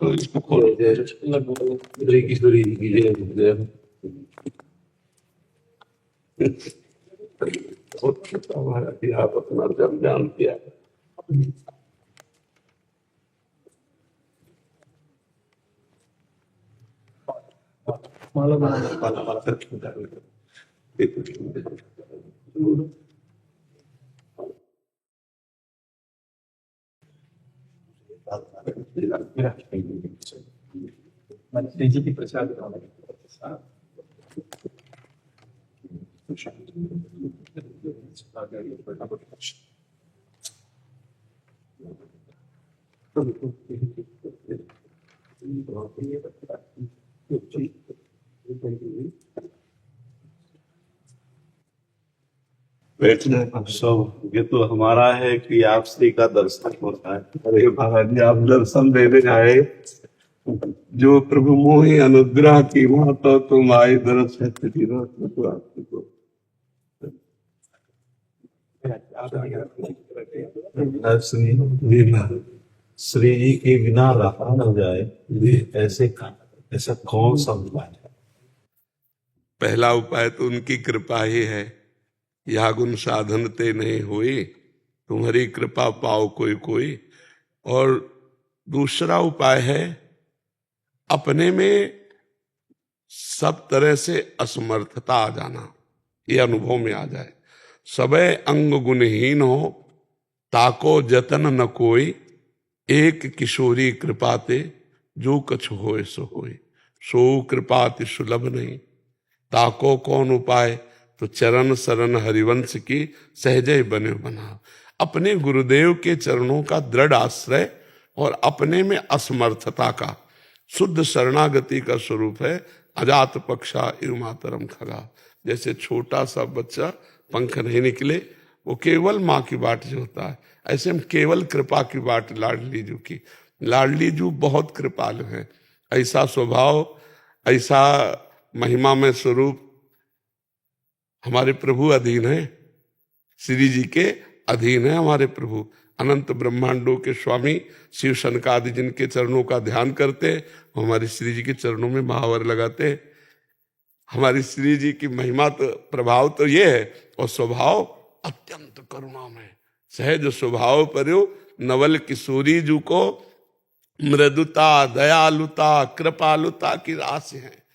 तो इसको खोलो। जय किशोरी की जय। हमारा आप अपना जब जान किया। माला माला माला माला मंत्री जी की प्रसाद बैठना सब ये तो हमारा है कि आप श्री का दर्शन होता है। अरे महाराज जी, आप दर्शन देने आए, जो प्रभु मोहि अनुग्रह की वहां तो तुम आई दर्शन श्री बिना श्री जी के बिना रहा न जाए, ऐसा कौन सा उपाय है? पहला उपाय तो उनकी कृपा ही है। या गुण साधन ते नहीं हुई, तुम्हारी कृपा पाओ कोई कोई। और दूसरा उपाय है अपने में सब तरह से असमर्थता आ जाना, ये अनुभव में आ जाए। सबे अंग गुणहीन हो, ताको जतन न कोई। एक किशोरी कृपाते, जो कछ होए सो होए। सो कृपाति सुलभ नहीं, ताको कौन उपाय। तो चरण शरण हरिवंश की, सहजय बने बना। अपने गुरुदेव के चरणों का दृढ़ आश्रय और अपने में असमर्थता का शुद्ध शरणागति का स्वरूप है। अजात पक्षा इव मातरम खगा। जैसे छोटा सा बच्चा, पंख नहीं निकले, वो केवल माँ की बाट जो होता है, ऐसे हम केवल कृपा की बाट लाडली जू की। लाडली जू बहुत कृपालु है। ऐसा स्वभाव, ऐसा महिमा में स्वरूप हमारे प्रभु अधीन है। श्री जी के अधीन है हमारे प्रभु। अनंत ब्रह्मांडों के स्वामी शिव शनकादि जिनके चरणों का ध्यान करते, हमारे श्री जी के चरणों में महावर लगाते। हमारी श्री जी की महिमा तो प्रभाव तो ये है, और स्वभाव अत्यंत करुणामय सहज स्वभाव पर्यो। नवल किशोरी जू को मृदुता दयालुता कृपालुता की रास है।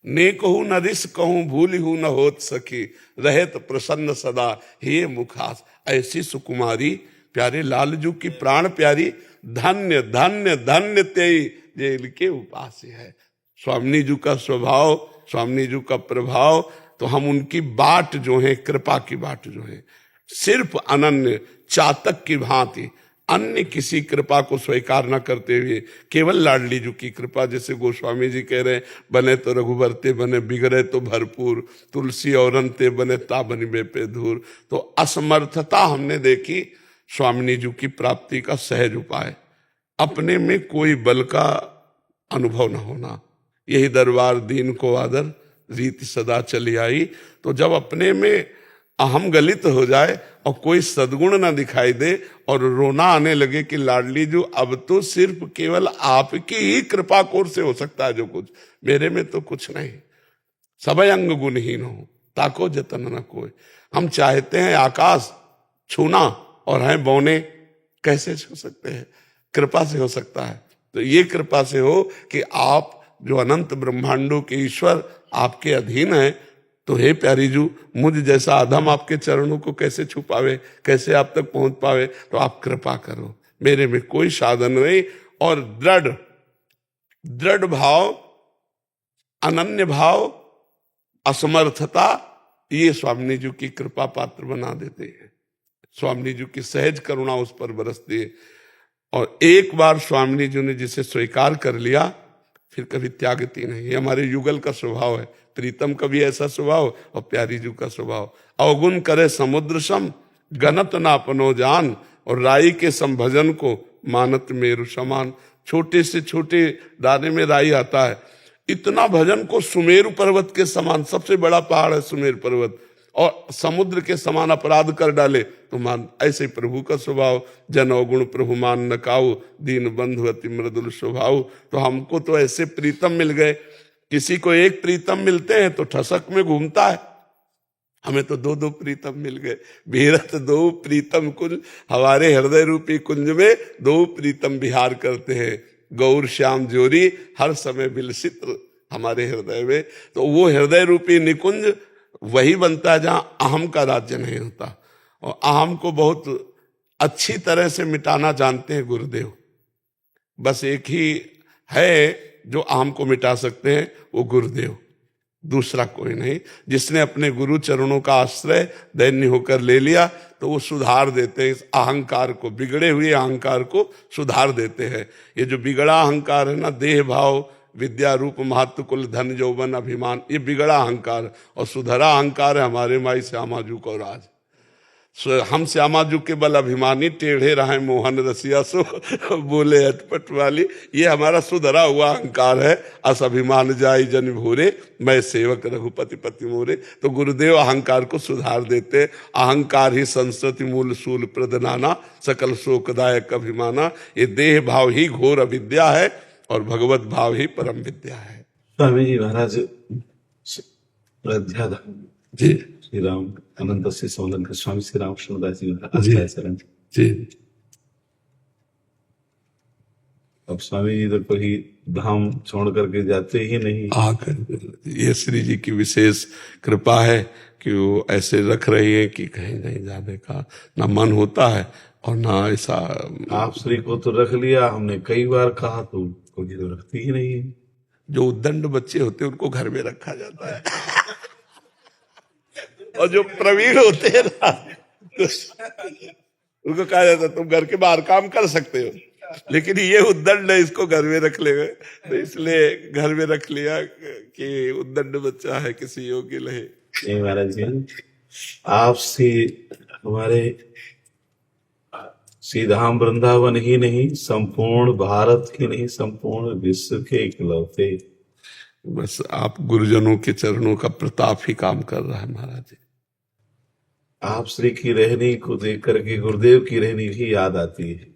ने कहूं न रिस कहूं, भूल हूं न होत सकी, रहत प्रसन्न सदा हे मुखास। ऐसी सुकुमारी प्यारे लालजू की प्राण प्यारी, धन्य धन्य धन्य तेई जेल के उपास है। स्वामी जी का स्वभाव, स्वामी जी का प्रभाव, तो हम उनकी बाट जो है, कृपा की बाट जो है, सिर्फ अनन्य चातक की भांति अन्य किसी कृपा को स्वीकार न करते हुए केवल लाडली जी की कृपा। जैसे गोस्वामी जी कह रहे, बने तो रघुबर ते बने, बिगड़े तो भरपूर, तुलसी और अंते बने ता बनी बेपे धूर। तो असमर्थता हमने देखी स्वामिनी जी की प्राप्ति का सहज उपाय, अपने में कोई बल का अनुभव न होना। यही दरबार दीन को आदर, रीत सदा चली आई। तो जब अपने में अहम गलित हो जाए और कोई सद्गुण ना दिखाई दे और रोना आने लगे कि लाडली जो अब तो सिर्फ केवल आपकी ही कृपा कोर से हो सकता है जो कुछ, मेरे में तो कुछ नहीं। सबय अंग गुणहीन हो, ताको जतन न कोई। हम चाहते हैं आकाश छूना और हैं बौने, कैसे छू सकते हैं? कृपा से हो सकता है। तो ये कृपा से हो कि आप जो अनंत ब्रह्मांडों के ईश्वर आपके अधीन है। तो हे प्यारी जू, मुझ जैसा अधम आपके चरणों को कैसे छू पावे, कैसे आप तक पहुंच पावे? तो आप कृपा करो, मेरे में कोई साधन नहीं। और दृढ़ दृढ़ भाव, अनन्य भाव, असमर्थता, ये स्वामी जी की कृपा पात्र बना देते हैं। स्वामी जी की सहज करुणा उस पर बरसती है। और एक बार स्वामी जी ने जिसे स्वीकार कर लिया, फिर कभी त्यागती नहीं। ये हमारे युगल का स्वभाव है। प्रीतम का भी ऐसा स्वभाव और प्यारी जी का स्वभाव। अवगुण करे समुद्र सम, गनत ना अपनो जान। और राई के संभजन को मानत मेरु समान। छोटे से छोटे दाने में राई आता है, इतना भजन को सुमेरु पर्वत के समान, सबसे बड़ा पहाड़ है सुमेरु पर्वत, और समुद्र के समान अपराध कर डाले तो मान। ऐसे प्रभु का स्वभाव, जन अवगुण प्रभु मान न काऊ, दीन बंधु अति मृदुल स्वभाव। तो हमको तो ऐसे प्रीतम मिल गए। किसी को एक प्रीतम मिलते हैं तो ठसक में घूमता है, हमें तो दो दो प्रीतम मिल गए। बीरत दो प्रीतम कुंज, हमारे हृदय रूपी कुंज में दो प्रीतम विहार करते हैं। गौर श्याम जोरी हर समय विलसित हमारे हृदय में। तो वो हृदय रूपी निकुंज वही बनता है जहां अहम का राज्य नहीं होता। और अहम को बहुत अच्छी तरह से मिटाना जानते हैं गुरुदेव। बस एक ही है जो अहम को मिटा सकते हैं, वो गुरुदेव, दूसरा कोई नहीं। जिसने अपने गुरु चरणों का आश्रय दैन्य होकर ले लिया तो वो सुधार देते हैं इस अहंकार को, बिगड़े हुए अहंकार को सुधार देते हैं। ये जो बिगड़ा अहंकार है ना, देह भाव विद्या रूप महत्व कुल धन यौवन अभिमान, ये बिगड़ा अहंकार। और सुधरा अहंकार है हमारे माई श्यामाजू को राज। हम श्यामाजू के बल अभिमानी, टेढ़े रहे मोहन रसिया सो बोले अटपट वाली। ये हमारा सुधरा हुआ अहंकार है। अस अभिमान जाई जन भोरे, मैं सेवक रघुपति पति मोरे। तो गुरुदेव अहंकार को सुधार देते। अहंकार ही संस्कृति मूल सूल प्रदनाना, सकल शोकदायक अभिमाना। ये देह भाव ही घोर अविद्या है और भगवत भाव ही परम विद्या है। स्वामी जी महाराज अध्यात्म जी श्री राम अनंत से सौलंक स्वामी श्री रामकृष्णदास जी महाराज जी। अब स्वामी जी तो कोई धाम छोड़ करके जाते ही नहीं। आकर ये श्री जी की विशेष कृपा है कि वो ऐसे रख रही है कि कहीं नहीं जाने का ना मन होता है और ना ऐसा। आप श्री को तो रख लिया, हमने कई बार कहा तो कोई तो रखती ही नहीं है। जो उद्दंड बच्चे होते हैं उनको घर में रखा जाता है और जो प्रवीण होते हैं ना उनको कहा जाता है तुम घर के बाहर काम कर सकते हो, लेकिन ये उद्दंड है, इसको घर में रख लेंगे। तो इसलिए घर में रख लिया कि उद्दंड बच्चा है, किसी योग्य लहे। नहीं महाराज जी, आपसे हमारे श्री धाम वृंदावन ही नहीं, संपूर्ण भारत के नहीं, संपूर्ण विश्व के इकलौते। बस आप गुरुजनों के चरणों का प्रताप ही काम कर रहा है महाराज जी। आप श्री की रहनी को देख करके गुरुदेव की रहनी भी याद आती है।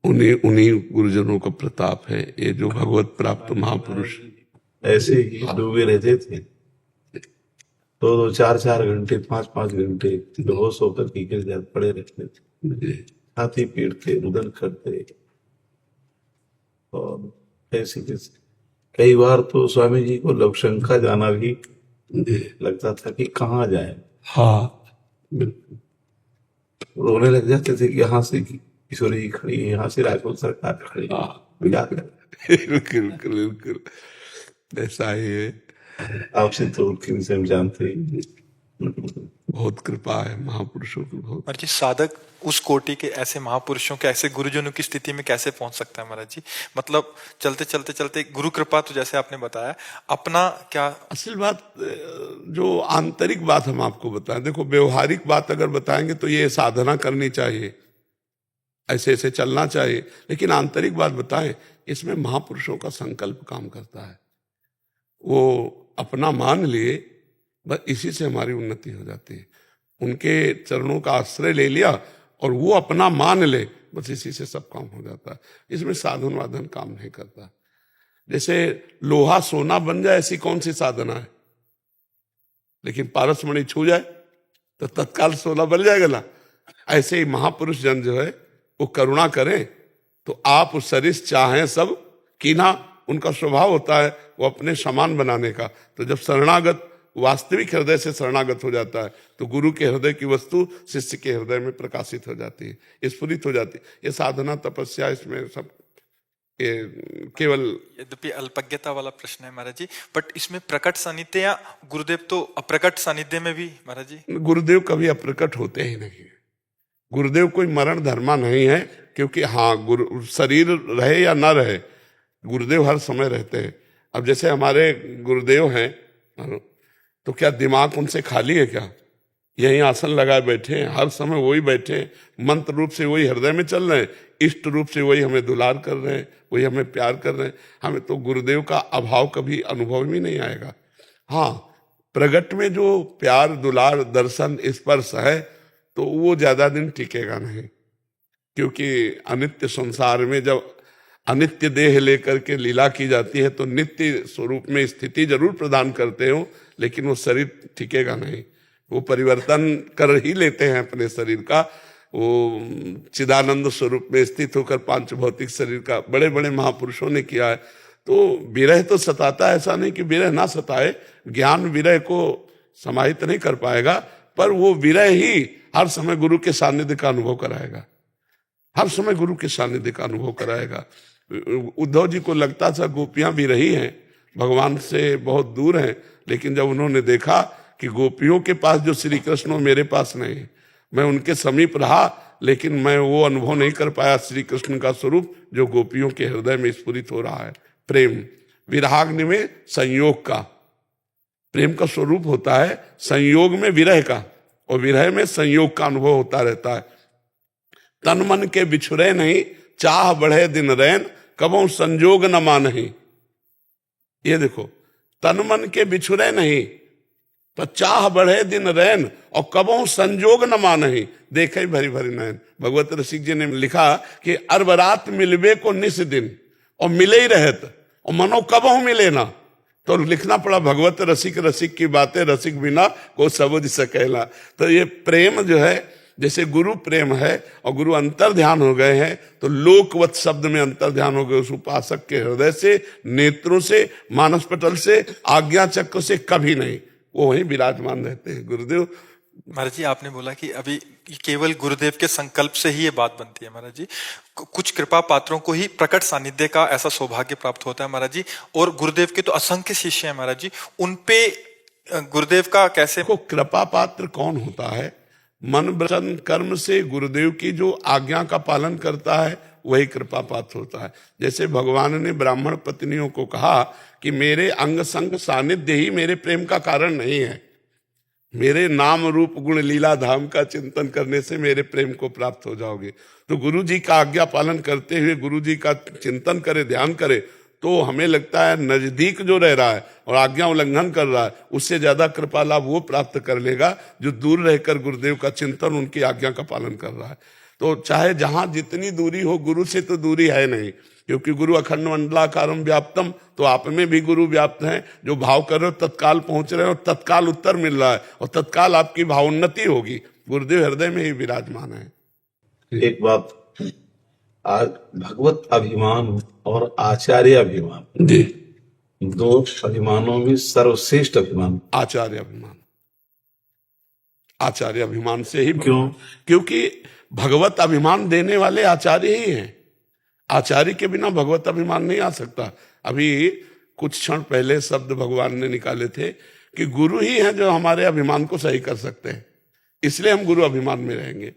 उन्हीं गुरुजनों का प्रताप है ये, जो भगवत प्राप्त महापुरुष ऐसे ही डूबे रहते थे। दो 4-4 घंटे 5-5 घंटे बेहोश होकर की गिर जाते पड़े रहते थे, छाती पीटते रुदन करते। और ऐसे कई बार तो स्वामी जी को लवशंका जाना भी लगता था कि कहाँ जाए। हाँ, रोने लग जाते थे कि यहाँ से किशोरी जी खड़ी है, यहाँ से राजपूत सरकार खड़ी है। बिल्कुल बिल्कुल ऐसा ही है। आपसे तो उनके विषय में जानते ही। बहुत कृपा है महापुरुषों की बहुत। महाराज जी, साधक उस कोटि के ऐसे महापुरुषों के ऐसे गुरुजनों की स्थिति में कैसे पहुंच सकता है महाराज जी? मतलब चलते चलते चलते गुरु कृपा तो जैसे आपने बताया, अपना क्या असल बात, जो आंतरिक बात हम आपको बताएं, देखो व्यवहारिक बात अगर बताएंगे तो ये साधना करनी चाहिए, ऐसे ऐसे चलना चाहिए, लेकिन आंतरिक बात बताएं, इसमें महापुरुषों का संकल्प काम करता है। वो अपना मान लिए, बस इसी से हमारी उन्नति हो जाती है। उनके चरणों का आश्रय ले लिया और वो अपना मान ले, बस इसी से सब काम हो जाता है। इसमें साधन वाधन काम नहीं करता। जैसे लोहा सोना बन जाए, ऐसी कौन सी साधना है? लेकिन पारसमणि छू जाए तो तत्काल सोना बन जाएगा ना। ऐसे ही महापुरुष जन जो है वो करुणा करें तो आप उस सरिस चाहें सब कीना, उनका स्वभाव होता है वो अपने समान बनाने का। तो जब शरणागत वास्तविक हृदय से शरणागत हो जाता है तो गुरु के हृदय की वस्तु शिष्य के हृदय में प्रकाशित हो जाती है, स्फुरित हो जाती है। ये साधना तपस्या, इसमें सब केवल यद्यपि अल्पज्ञता वाला प्रश्न है महाराज जी, बट इसमें प्रकट सानिध्य या गुरुदेव तो अप्रकट सानिध्य में भी महाराज जी? गुरुदेव कभी अप्रकट होते ही नहीं। गुरुदेव कोई मरण धर्मा नहीं है, क्योंकि हाँ गुरु शरीर रहे या ना रहे, गुरुदेव हर समय रहते हैं। अब जैसे हमारे गुरुदेव हैं तो क्या दिमाग उनसे खाली है क्या? यही आसन लगाए बैठे हैं, हर समय वही बैठे हैं, मंत्र रूप से वही हृदय में चल रहे हैं, इष्ट रूप से वही हमें दुलार कर रहे हैं, वही हमें प्यार कर रहे हैं। हमें तो गुरुदेव का अभाव कभी अनुभव ही नहीं आएगा। हाँ, प्रगट में जो प्यार दुलार दर्शन स्पर्श है तो वो ज्यादा दिन टिकेगा नहीं, क्योंकि अनित्य संसार में जब अनित्य देह लेकर के लीला की जाती है तो नित्य स्वरूप में स्थिति जरूर प्रदान करते हो, लेकिन वो शरीर टिकेगा नहीं, वो परिवर्तन कर ही लेते हैं अपने शरीर का। वो चिदानंद स्वरूप में स्थित होकर पांच भौतिक शरीर का बड़े बड़े महापुरुषों ने किया है। तो विरह तो सताता है, ऐसा नहीं कि विरह ना सताए, ज्ञान विरह को समाहित नहीं कर पाएगा, पर वो विरह ही हर समय गुरु के सानिध्य का अनुभव कराएगा, हर समय गुरु के सानिध्य का अनुभव कराएगा। उद्धव जी को लगता था गोपियां भी रही हैं, भगवान से बहुत दूर हैं, लेकिन जब उन्होंने देखा कि गोपियों के पास जो श्री कृष्ण मेरे पास नहीं, मैं उनके समीप रहा लेकिन मैं वो अनुभव नहीं कर पाया श्री कृष्ण का स्वरूप जो गोपियों के हृदय में स्फुरित हो रहा है। प्रेम विराग्नि में संयोग का, प्रेम का स्वरूप होता है संयोग में विरह का, और विरह में संयोग का अनुभव होता रहता है। तन मन के बिछुरे नहीं, चाह बढ़े दिन रैन, कबहू संजोग न मानही। ये देखो, तन मन के बिछुरे नहीं तो चाह बढ़े दिन रैन, और कबहू संजोग न मानही, देखे भरी भरी नैन। भगवत रसिक जी ने लिखा कि अरबरात मिलबे को निस दिन, और मिले ही रहत, और मनो कबहू मिले ना। तो लिखना पड़ा भगवत रसिक रसिक की बातें रसिक बिना को समझ सकेला। तो ये प्रेम जो है, जैसे गुरु प्रेम है और गुरु अंतर ध्यान हो गए हैं, तो लोकवत शब्द में अंतर ध्यान हो गए उस उपासक के हृदय से, नेत्रों से, मानस पटल से, आज्ञा चक्र से कभी नहीं, वो वहीं विराजमान रहते हैं गुरुदेव। महाराज जी, आपने बोला कि अभी केवल गुरुदेव के संकल्प से ही ये बात बनती है महाराज जी, कुछ कृपा पात्रों को ही प्रकट सानिध्य का ऐसा सौभाग्य प्राप्त होता है महाराज जी, और गुरुदेव के तो असंख्य शिष्य हैं महाराज जी, उनपे गुरुदेव का कैसे? को कृपा पात्र कौन होता है? मन वचन कर्म से गुरुदेव की जो आज्ञा का पालन करता है वही कृपा पात्र होता है। जैसे भगवान ने ब्राह्मण पत्नियों को कहा कि मेरे अंग संग सानिध्य ही मेरे प्रेम का कारण नहीं है, मेरे नाम रूप गुण लीला धाम का चिंतन करने से मेरे प्रेम को प्राप्त हो जाओगे। तो गुरु जी का आज्ञा पालन करते हुए गुरु जी का चिंतन करे, ध्यान करे, तो हमें लगता है नजदीक जो रह रहा है और आज्ञा उल्लंघन कर रहा है, उससे ज्यादा कृपा लाभ वो प्राप्त कर लेगा जो दूर रहकर गुरुदेव का चिंतन, उनकी आज्ञा का पालन कर रहा है। तो चाहे जहां जितनी दूरी हो, गुरु से तो दूरी है नहीं, क्योंकि गुरु अखंड मंडलाकारम व्याप्तम, तो आप में भी गुरु व्याप्त हैं। जो भाव कर रहे हो तत्काल पहुंच रहे हो, और तत्काल उत्तर मिल रहा है, और तत्काल आपकी भावोन्नति होगी। गुरुदेव हृदय में ही विराजमान है। एक बात, आज भगवत अभिमान और आचार्य अभिमान जी, दो अभिमानों में सर्वश्रेष्ठ अभिमान आचार्य अभिमान। आचार्य अभिमान से ही, क्यों? क्योंकि भगवत अभिमान देने वाले आचार्य ही हैं। आचार्य के बिना भगवत अभिमान नहीं आ सकता। अभी कुछ क्षण पहले शब्द भगवान ने निकाले थे कि गुरु ही हैं जो हमारे अभिमान को सही कर सकते हैं, इसलिए हम गुरु अभिमान में रहेंगे।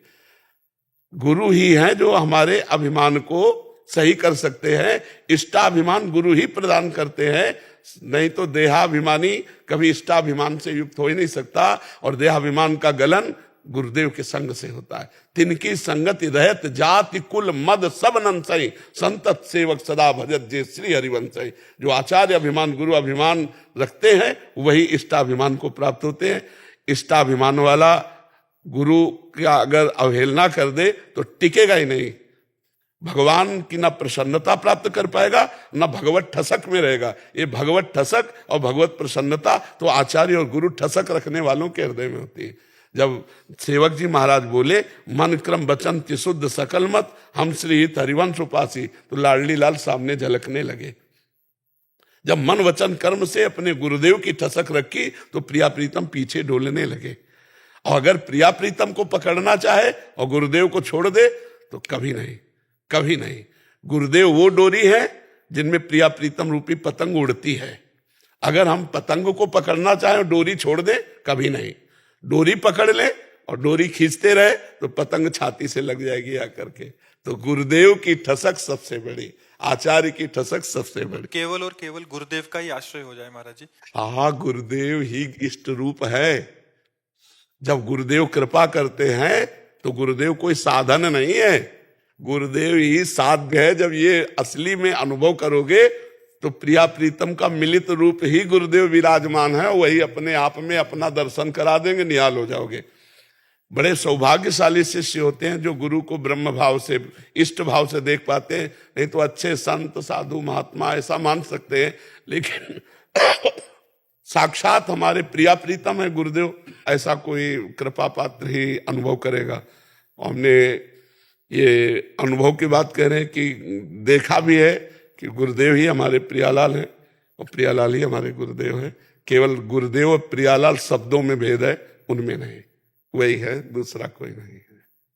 गुरु ही हैं जो हमारे अभिमान को सही कर सकते हैं, इष्टाभिमान गुरु ही प्रदान करते हैं, नहीं तो देहाभिमानी कभी इष्टाभिमान से युक्त हो ही नहीं सकता। और देहाभिमान का गलन गुरुदेव के संग से होता है। तिनकी संगति रहत जाति कुल मद सब नंसई, संतत सेवक सदा भजत जे श्री हरिवंशई। जो आचार्य अभिमान गुरु अभिमान रखते हैं वही इष्टाभिमान को प्राप्त होते हैं। इष्टाभिमान वाला गुरु का अगर अवहेलना कर दे तो टिकेगा ही नहीं, भगवान की ना प्रसन्नता प्राप्त कर पाएगा, ना भगवत ठसक में रहेगा। ये भगवत ठसक और भगवत प्रसन्नता तो आचार्य और गुरु ठसक रखने वालों के हृदय में होती है। जब सेवक जी महाराज बोले मन क्रम वचन त्रिशुद्ध सकल मत, हम श्री हित हरिवंश उपासी, तो लाडली लाल सामने झलकने लगे। जब मन वचन कर्म से अपने गुरुदेव की ठसक रखी तो प्रिया प्रीतम पीछे डोलने लगे। और अगर प्रिया प्रीतम को पकड़ना चाहे और गुरुदेव को छोड़ दे तो कभी नहीं, कभी नहीं। गुरुदेव वो डोरी है जिनमें प्रिया प्रीतम रूपी पतंग उड़ती है। अगर हम पतंग को पकड़ना चाहें और डोरी छोड़ दे, कभी नहीं। डोरी पकड़ ले और डोरी खींचते रहे तो पतंग छाती से लग जाएगी आकर के। तो गुरुदेव की ठसक सबसे बड़ी, आचार्य की ठसक सबसे बड़ी। केवल और केवल गुरुदेव का ही आश्रय हो जाए महाराज जी। गुरुदेव ही इष्ट रूप है। जब गुरुदेव कृपा करते हैं तो गुरुदेव कोई साधन नहीं है, गुरुदेव ही साध्य है। जब ये असली में अनुभव करोगे तो प्रिया प्रीतम का मिलित रूप ही गुरुदेव विराजमान है, वही अपने आप में अपना दर्शन करा देंगे, निहाल हो जाओगे। बड़े सौभाग्यशाली शिष्य होते हैं जो गुरु को ब्रह्म भाव से, इष्ट भाव से देख पाते हैं। नहीं तो अच्छे संत साधु महात्मा ऐसा मान सकते हैं, लेकिन साक्षात हमारे प्रिया प्रीतम है गुरुदेव, ऐसा कोई कृपा पात्र ही अनुभव करेगा। हमने ये अनुभव की बात कह रहे हैं कि देखा भी है कि गुरुदेव ही हमारे प्रियालाल हैं और प्रियालाल ही हमारे गुरुदेव हैं। केवल गुरुदेव और प्रियालाल शब्दों में भेद है, उनमें नहीं, वही है, दूसरा कोई नहीं है।